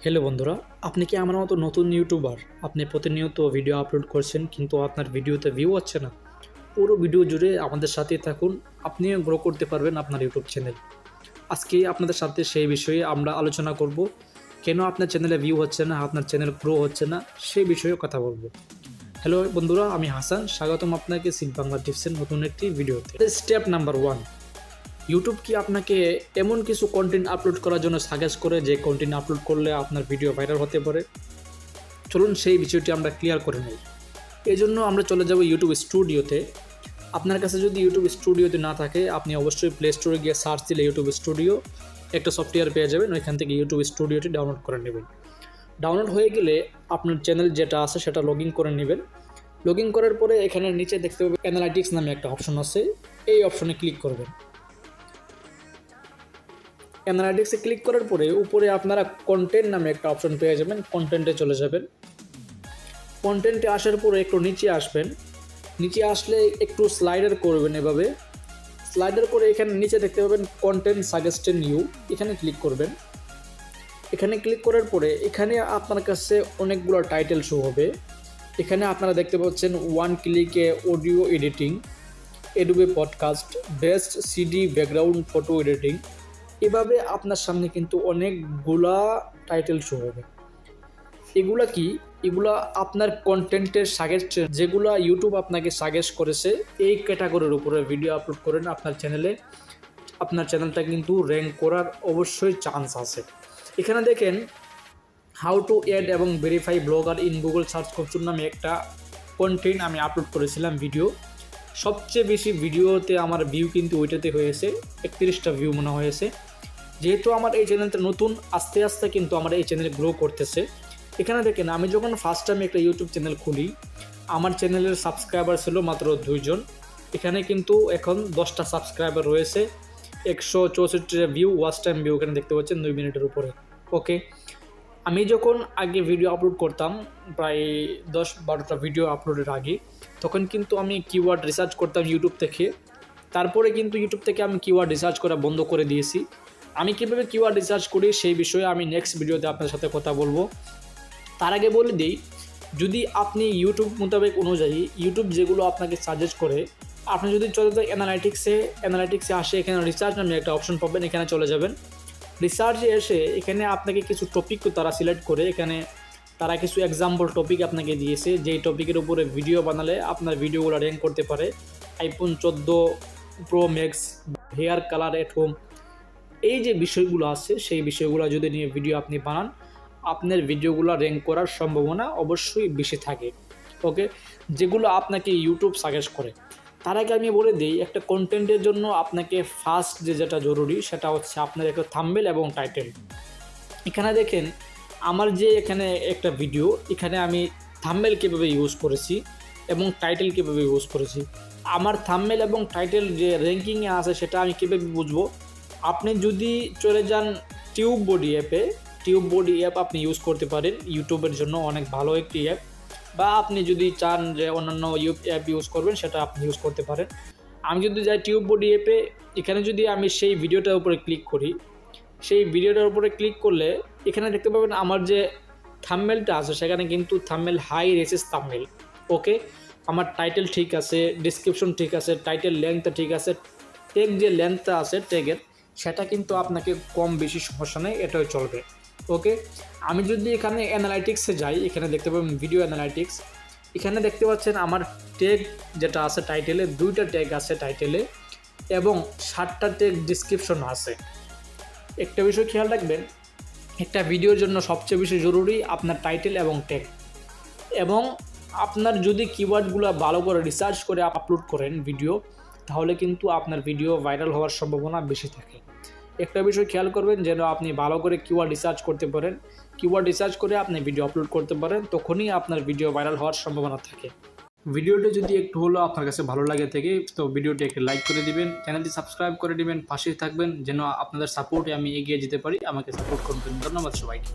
Hello বন্ধুরা, আপনি কি আমার মতো নতুন ইউটিউবার? আপনি প্রতিনিয়ত ভিডিও আপলোড করছেন কিন্তু আপনার ভিডিওতে ভিউ হচ্ছে না। পুরো ভিডিও জুড়ে আমাদের সাথেই থাকুন, আপনিও গ্রো করতে পারবেন আপনার ইউটিউব চ্যানেল। আজকে আপনাদের সাথে সেই বিষয়ে আমরা আলোচনা করব। কেন আপনার চ্যানেলে ভিউ হচ্ছে না, আপনার চ্যানেল গ্রো হচ্ছে না, সেই বিষয়ে কথা বলবো। হ্যালো বন্ধুরা, আমি হাসান, স্বাগতম আপনাকে ইউটিউব বাংলা টিপসের নতুন একটি ভিডিওতে। স্টেপ নাম্বার 1, ইউটিউব কি আপনাকে এমন কিছু কন্টেন্ট আপলোড করার জন্য সাজেস্ট করে যে কন্টেন্ট আপলোড করলে আপনার ভিডিও ভাইরাল হতে পারে? চলুন সেই বিষয়টি আমরা ক্লিয়ার করে নিই। এই জন্য আমরা চলে যাব ইউটিউব স্টুডিওতে। আপনার কাছে যদি ইউটিউব স্টুডিওতে না থাকে, আপনি অবশ্যই প্লে স্টোরে গিয়ে সার্চ দিলে ইউটিউব স্টুডিও একটা সফটওয়্যার পেয়ে যাবেন। ওইখান থেকে ইউটিউব স্টুডিওটি ডাউনলোড করে নেবেন। ডাউনলোড হয়ে গেলে আপনার চ্যানেল যেটা আছে সেটা লগ ইন করে নেবেন। লগ ইন করার পরে এখানে নিচে দেখতে পাবেন অ্যানালাইটিক্স নামে একটা অপশন আছে, এই অপশনে ক্লিক করবেন। অ্যানালাইটিক্সে ক্লিক করার পরে উপরে আপনারা কন্টেন্ট নামে একটা অপশন পেয়ে যাবেন, কন্টেন্টে চলে যাবেন। কন্টেন্টে আসার পরে একটু নিচে আসবেন। নিচে আসলে একটু স্লাইডার করবেন, এভাবে স্লাইডার করে এখানে নিচে দেখতে পাবেন কন্টেন্ট সাজেস্টেড নিউ, এখানে ক্লিক করবেন। এখানে ক্লিক করার পরে এখানে আপনার কাছে অনেকগুলো টাইটেল শো হবে। এখানে আপনারা দেখতে পাচ্ছেন ওয়ান ক্লিকে audio editing, Adobe podcast, best CD background photo editing. এভাবে আপনার সামনে কিন্তু অনেকগুলা টাইটেল শো হবে। এগুলা কি? এগুলা আপনার কন্টেন্টের সাজেস্ট, যেগুলো ইউটিউব আপনাকে সাজেস্ট করেছে এই ক্যাটাগরির উপরে ভিডিও আপলোড করেন আপনার চ্যানেলে, আপনার চ্যানেলটা কিন্তু র্যাঙ্ক করার অবশ্যই চান্স আছে। এখানে দেখেন হাউ টু অ্যাড এবং verify blogger in Google search console নামে একটা কন্টেন্ট আমি আপলোড করেছিলাম ভিডিও। সবচেয়ে বেশি ভিডিওতে আমার ভিউ কিন্তু ওইটাতে হয়েছে, 31টা ভিউ মনে হয়েছে। যেহেতু আমার এই চ্যানেলটা নতুন, আস্তে আস্তে কিন্তু আমার এই চ্যানেল গ্রো করতেছে। এখানে দেখেন আমি যখন ফার্স্ট টাইম একটা ইউটিউব চ্যানেল খুলি, আমার চ্যানেলের সাবস্ক্রাইবার ছিল মাত্র 2 জন। এখানে কিন্তু এখন 10টা সাবস্ক্রাইবার রয়েছে, 164 ভিউ, ওয়াচ টাইম ভিউ এখানে দেখতে পাচ্ছেন 2 মিনিটের উপরে। ওকে, আমি যখন আগে ভিডিও আপলোড করতাম, প্রায় 10-12টা ভিডিও আপলোডের আগে, তখন কিন্তু আমি কিওয়ার্ড রিসার্চ করতাম ইউটিউব থেকে। তারপরে কিন্তু ইউটিউব থেকে আমি কিওয়ার্ড রিসার্চ করা বন্ধ করে দিয়েছি। আমি কীভাবে কিওয়ার্ড রিসার্চ করি সেই বিষয়ে আমি নেক্সট ভিডিওতে আপনার সাথে কথা বলবো। তার আগে বলে দিই, যদি আপনি ইউটিউব মোতাবেক অনুযায়ী ইউটিউব যেগুলো আপনাকে সাজেস্ট করে, আপনি যদি চলে যান অ্যানালাইটিক্সে আসে, এখানে রিসার্চ নামে একটা অপশন পাবেন, এখানে চলে যাবেন। রিসার্চে এসে এখানে আপনাকে কিছু টপিক তারা সিলেক্ট করে, এখানে তারা কিছু এক্সাম্পল টপিক আপনাকে দিয়েছে, যেই টপিকের উপরে ভিডিও বানালে আপনার ভিডিওগুলো র্যাঙ্ক করতে পারে। IPhone 14 Pro Max, hair colour at home, এই যে বিষয়গুলো আছে সেই বিষয়গুলো যদি নিয়ে ভিডিও আপনি বানান, আপনার ভিডিওগুলো র্যাঙ্ক করার সম্ভাবনা অবশ্যই বেশি থাকে। ওকে, যেগুলো আপনাকে ইউটিউব সাজেস্ট করে। তার আগে আমি বলে দিই, একটা কন্টেন্টের জন্য আপনাকে ফার্স্ট যেটা জরুরি সেটা হচ্ছে আপনার একটা থাম্বনেল এবং টাইটেল। এখানে দেখেন আমার যে এখানে একটা ভিডিও, এখানে আমি থাম্বনেল কীভাবে ইউজ করেছি এবং টাইটেল কীভাবে ইউজ করেছি। আমার থাম্বনেল এবং টাইটেল যে র্যাঙ্কিংয়ে আছে সেটা আমি কীভাবে বুঝবো? আপনি যদি চলে যান টিউব বডি অ্যাপে, টিউব বডি অ্যাপ আপনি ইউজ করতে পারেন, ইউটিউবের জন্য অনেক ভালো একটি অ্যাপ। বা আপনি যদি চান যে অন্যান্য অ্যাপ ইউজ করবেন, সেটা আপনি ইউজ করতে পারেন। আমি যদি যাই টিউব বডি অ্যাপে, এখানে যদি আমি সেই ভিডিওটার উপরে ক্লিক করি, সেই ভিডিওটার উপরে ক্লিক করলে এখানে দেখতে পাবেন আমার যে থাম্বনেলটা আছে সেখানে কিন্তু থাম্বনেল হাই রেসেস থাম্বনেল। ওকে, আমার টাইটেল ঠিক আছে, ডিসক্রিপশন ঠিক আছে, টাইটেল লেন্থটা ঠিক আছে, ট্যাগ যে লেন্থটা আছে ট্যাগের, সেটা কিন্তু আপনাকে কম বেশি সমস্যা নেই, এটাও চলবে। ওকে, আমি যদি এখানে অ্যানালাইটিক্সে যাই, এখানে দেখতে পাবেন ভিডিও অ্যানালাইটিক্স। এখানে দেখতে পাচ্ছেন আমার ট্যাগ যেটা আছে টাইটেলে, 2টা ট্যাগ আছে টাইটেলে এবং 7টা ট্যাগ ডিসক্রিপশন আছে। একটা বিষয় খেয়াল রাখবেন, একটা ভিডিওর জন্য সবচেয়ে বেশি জরুরি আপনার টাইটেল এবং ট্যাগ। এবং আপনার যদি কিওয়ার্ডগুলো ভালো করে রিসার্চ করে আপলোড করেন ভিডিও, তাহলে কিন্তু আপনার ভিডিও ভাইরাল হওয়ার সম্ভাবনা বেশি থাকে। একটা বিষয় খেয়াল করবেন, যেন আপনি ভালো করে কিওয়ার্ড রিসার্চ করতে পারেন, কিওয়ার্ড রিসার্চ করে আপনি ভিডিও আপলোড করতে পারেন, তখনই আপনার ভিডিও ভাইরাল হওয়ার সম্ভাবনা থাকে। ভিডিওটি যদি একটু হলেও আপনার কাছে ভালো লাগে থাকে, তো ভিডিওটি একটু লাইক করে দিবেন, চ্যানেলটি সাবস্ক্রাইব করে দিবেন, পাশেই থাকবেন, যেন আপনাদের সাপোর্টে আমি এগিয়ে যেতে পারি। আমাকে সাপোর্ট করবেন। ধন্যবাদ সবাইকে।